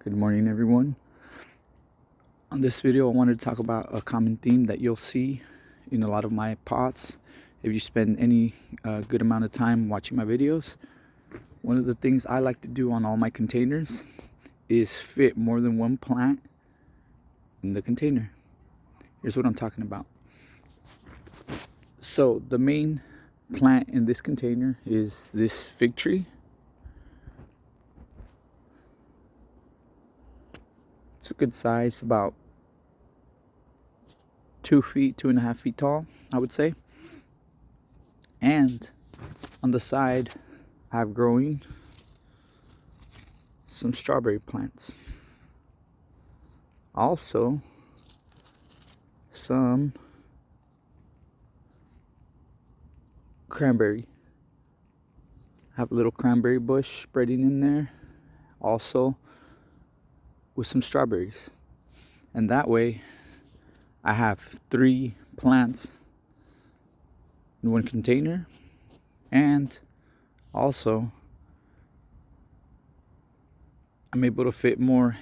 Good morning, everyone. On this video, I wanted to talk about a common theme that you'll see in a lot of my pots. If you spend any good amount of time watching my videos, one of the things I like to do on all my containers is fit more than one plant in the container. Here's what I'm talking about. So the main plant in this container is this fig tree. It's a good size, about 2 feet, 2.5 feet tall, I would say. And on the side, I have growing some strawberry plants. Also, some cranberry. I have a little cranberry bush spreading in there. Also, with some strawberries. And that way, I have 3 plants in one container. And also, I'm able to fit more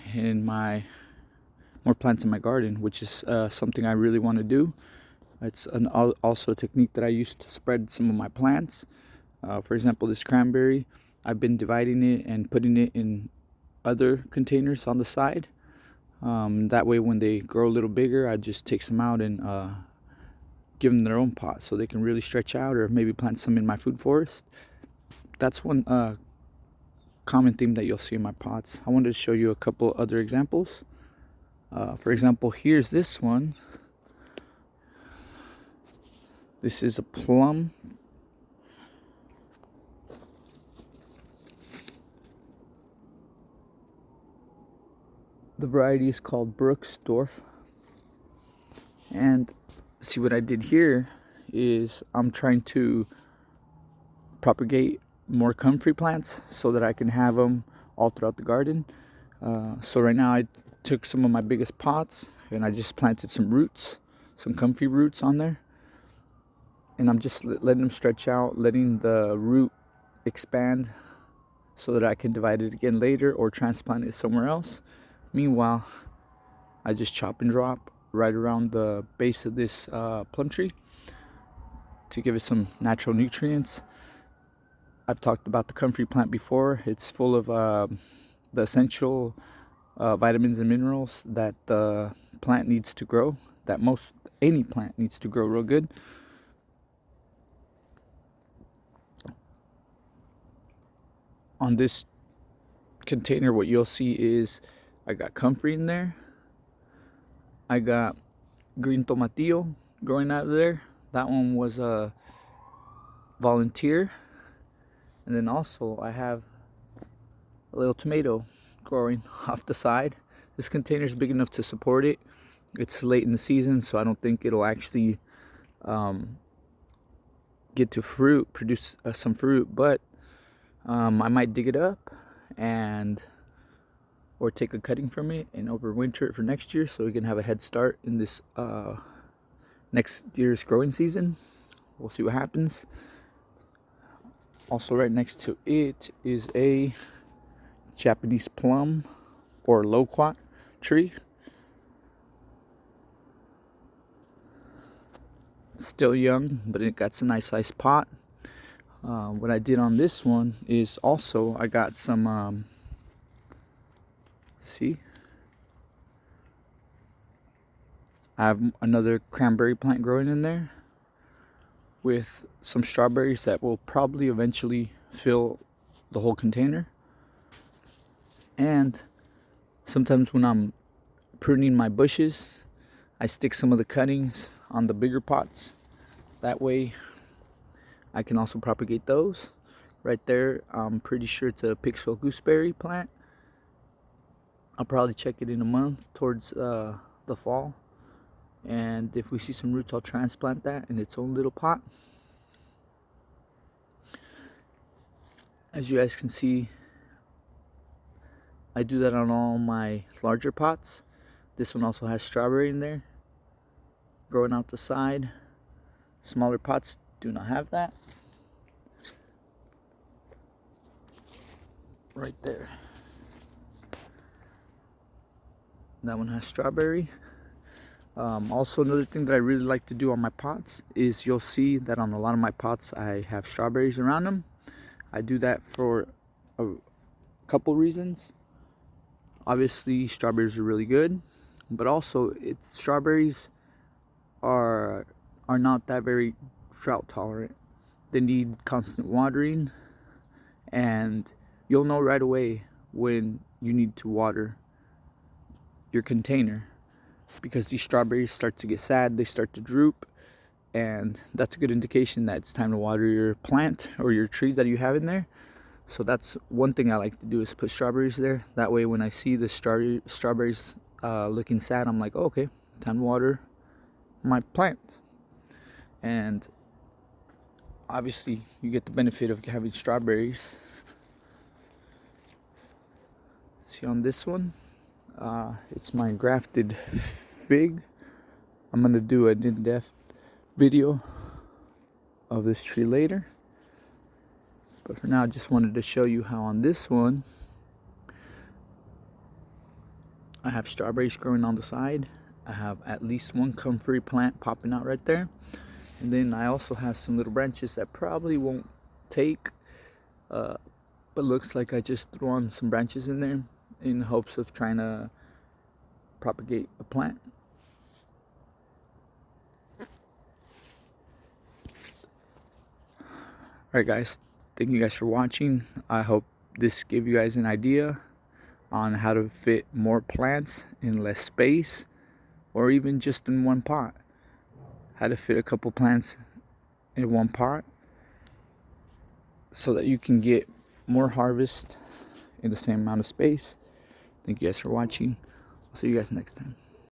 plants in my garden, which is something I really want to do. It's also a technique that I use to spread some of my plants. For example, this cranberry, I've been dividing it and putting it in other containers on the side. That way, when they grow a little bigger, I just take some out and give them their own pot so they can really stretch out, or maybe plant some in my food forest. That's one common theme that you'll see in my pots. I wanted to show you a couple other examples. For example, here's this one. This is a plum. The variety is called Brooksdorf. And see, what I did here is I'm trying to propagate more comfrey plants so that I can have them all throughout the garden. So right now I took some of my biggest pots and I just planted some roots, some comfy roots on there. And I'm just letting them stretch out, letting the root expand so that I can divide it again later or transplant it somewhere else. Meanwhile, I just chop and drop right around the base of this plum tree to give it some natural nutrients. I've talked about the comfrey plant before. It's full of the essential vitamins and minerals that the plant needs to grow, that any plant needs to grow real good. On this container, what you'll see is I got comfrey in there. I got green tomatillo growing out of there. That one was a volunteer. And then also I have a little tomato growing off the side. This container is big enough to support it. It's late in the season, so I don't think it'll actually get to produce some fruit, but I might dig it up or take a cutting from it and overwinter it for next year so we can have a head start in this next year's growing season. We'll see what happens. Also, right next to it is a Japanese plum or loquat tree. Still young, but it got a nice sized pot. What I did on this one is also I got some see, I have another cranberry plant growing in there with some strawberries that will probably eventually fill the whole container. And sometimes when I'm pruning my bushes, I stick some of the cuttings on the bigger pots. That way I can also propagate those. Right there, I'm pretty sure it's a Pixel gooseberry plant. I'll probably check it in a month towards the fall. And if we see some roots, I'll transplant that in its own little pot. As you guys can see, I do that on all my larger pots. This one also has strawberry in there growing out the side. Smaller pots do not have that. Right there. That one has strawberry. Also, another thing that I really like to do on my pots is you'll see that on a lot of my pots I have strawberries around them. I do that for a couple reasons. Obviously, strawberries are really good, but also strawberries are not that very drought tolerant. They need constant watering, and you'll know right away when you need to water your container, because these strawberries start to get sad, they start to droop, and that's a good indication that it's time to water your plant or your tree that you have in there. So that's one thing I like to do, is put strawberries there. That way when I see the strawberries looking sad, I'm like, oh, okay, time to water my plant. And obviously you get the benefit of having strawberries. See on this one, it's my grafted fig. I'm gonna do an in-depth video of this tree later, but for now I just wanted to show you how on this one I have strawberries growing on the side. I have at least one comfrey plant popping out right there, and then I also have some little branches that probably won't take, but looks like I just threw on some branches in there in hopes of trying to propagate a plant. Alright guys, thank you guys for watching. I hope this gave you guys an idea on how to fit more plants in less space, or even just in one pot. How to fit a couple plants in one pot so that you can get more harvest in the same amount of space. Thank you guys for watching. I'll see you guys next time.